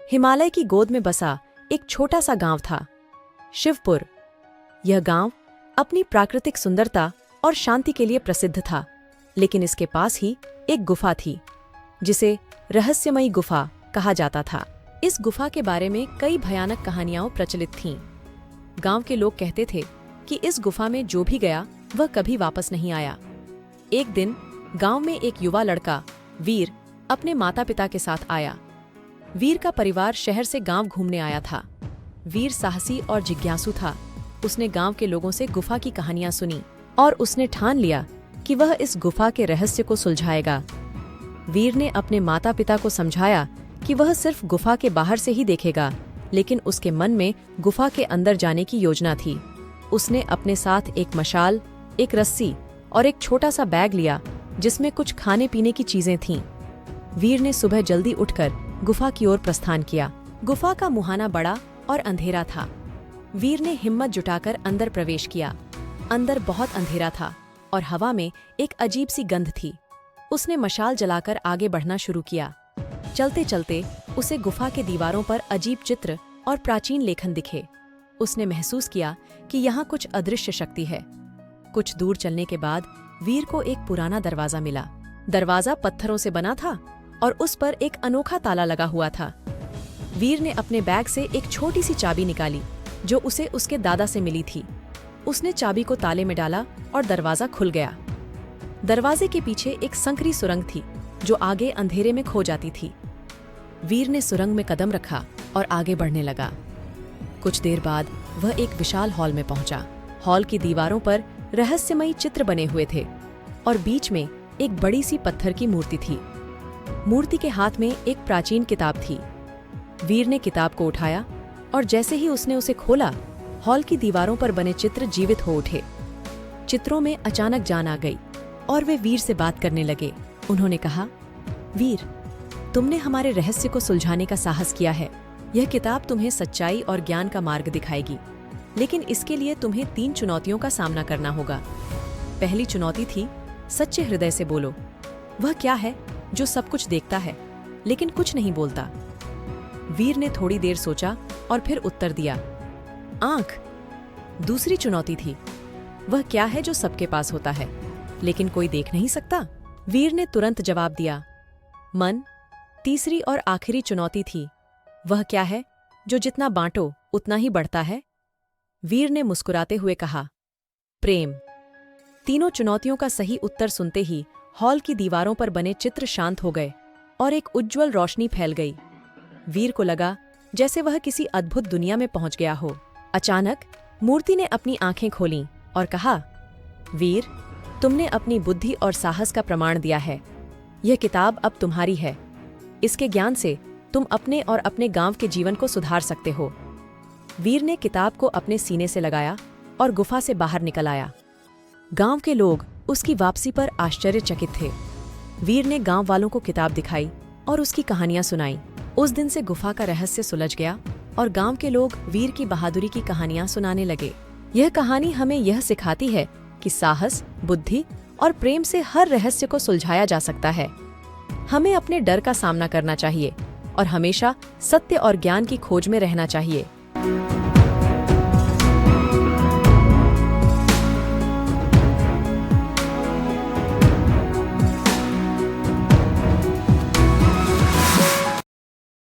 हिमालय की गोद में बसा एक छोटा सा गांव था, शिवपुर। यह गांव अपनी प्राकृतिक सुंदरता और शांति के लिए प्रसिद्ध था, लेकिन इसके पास ही एक गुफा थी, जिसे रहस्यमयी गुफा कहा जाता था। इस गुफा के बारे में कई भयानक कहानियां प्रचलित थीं। गांव के लोग कहते थे कि इस गुफा में जो भी गया वह कभी वापस नहीं आया। एक दिन गांव में एक युवा लड़का वीर अपने माता पिता के साथ आया। वीर का परिवार शहर से गांव घूमने आया था। वीर साहसी और जिज्ञासु था। उसने गांव के लोगों से गुफा की कहानियां सुनी और उसने ठान लिया कि वह इस गुफा के रहस्य को सुलझाएगा। वीर ने अपने माता पिता को समझाया कि वह सिर्फ गुफा के बाहर से ही देखेगा, लेकिन उसके मन में गुफा के अंदर जाने की योजना थी। उसने अपने साथ एक मशाल, एक रस्सी और एक छोटा सा बैग लिया, जिसमें कुछ खाने पीने की चीजें थीं। वीर ने सुबह जल्दी उठकर गुफा की ओर प्रस्थान किया। गुफा का मुहाना बड़ा और अंधेरा था। वीर ने हिम्मत जुटाकर अंदर प्रवेश किया। अंदर बहुत अंधेरा था और हवा में एक अजीब सी गंध थी। उसने मशाल जलाकर आगे बढ़ना शुरू किया। चलते चलते उसे गुफा के दीवारों पर अजीब चित्र और प्राचीन लेखन दिखे। उसने महसूस किया कि यहाँ कुछ अदृश्य शक्ति है। कुछ दूर चलने के बाद वीर को एक पुराना दरवाजा मिला। दरवाजा पत्थरों से बना था और उस पर एक अनोखा ताला लगा हुआ था। वीर ने अपने बैग से एक छोटी सी चाबी निकाली, जो उसे उसके दादा से मिली थी। उसने चाबी को ताले में डाला और दरवाजा खुल गया। दरवाजे के पीछे एक संकरी सुरंग थी, जो आगे अंधेरे में खो जाती थी। वीर ने सुरंग में कदम रखा और आगे बढ़ने लगा। कुछ देर बाद वह एक विशाल हॉल में पहुंचा। हॉल की दीवारों पर रहस्यमयी चित्र बने हुए थे और बीच में एक बड़ी सी पत्थर की मूर्ति थी। मूर्ति के हाथ में एक प्राचीन किताब थी। वीर ने किताब को उठाया और जैसे ही उसने उसे खोला, हॉल की दीवारों पर बने चित्र जीवित हो उठे। चित्रों में अचानक जान आ गई और वे वीर से बात करने लगे। उन्होंने कहा, वीर, तुमने हमारे रहस्य को सुलझाने का साहस किया है। यह किताब तुम्हें सच्चाई और ज्ञान का मार्ग दिखाएगी, लेकिन इसके लिए तुम्हें 3 चुनौतियों का सामना करना होगा। पहली चुनौती थी, सच्चे हृदय से बोलो। वह क्या है जो सब कुछ देखता है लेकिन कुछ नहीं बोलता? वीर ने थोड़ी देर सोचा और फिर उत्तर दिया, आंख। दूसरी चुनौती थी, वह क्या है जो सबके पास होता है लेकिन कोई देख नहीं सकता? वीर ने तुरंत जवाब दिया, मन। तीसरी और आखिरी चुनौती थी, वह क्या है जो जितना बांटो उतना ही बढ़ता है? वीर ने मुस्कुराते हुए कहा, प्रेम। तीनों चुनौतियों का सही उत्तर सुनते ही हॉल की दीवारों पर बने चित्र शांत हो गए और एक उज्ज्वल रोशनी फैल गई। वीर को लगा जैसे वह किसी अद्भुत दुनिया में पहुंच गया हो। अचानक मूर्ति ने अपनी आंखें खोलीं और कहा, वीर, तुमने अपनी बुद्धि और साहस का प्रमाण दिया है। यह किताब अब तुम्हारी है। इसके ज्ञान से तुम अपने और अपने गांव के जीवन को सुधार सकते हो। वीर ने किताब को अपने सीने से लगाया और गुफा से बाहर निकल आया। गांव के लोग उसकी वापसी पर आश्चर्यचकित थे। वीर ने गांव वालों को किताब दिखाई और उसकी कहानियां सुनाई। उस दिन से गुफा का रहस्य सुलझ गया और गांव के लोग वीर की बहादुरी की कहानियां सुनाने लगे। यह कहानी हमें यह सिखाती है कि साहस, बुद्धि और प्रेम से हर रहस्य को सुलझाया जा सकता है। हमें अपने डर का सामना करना चाहिए और हमेशा सत्य और ज्ञान की खोज में रहना चाहिए।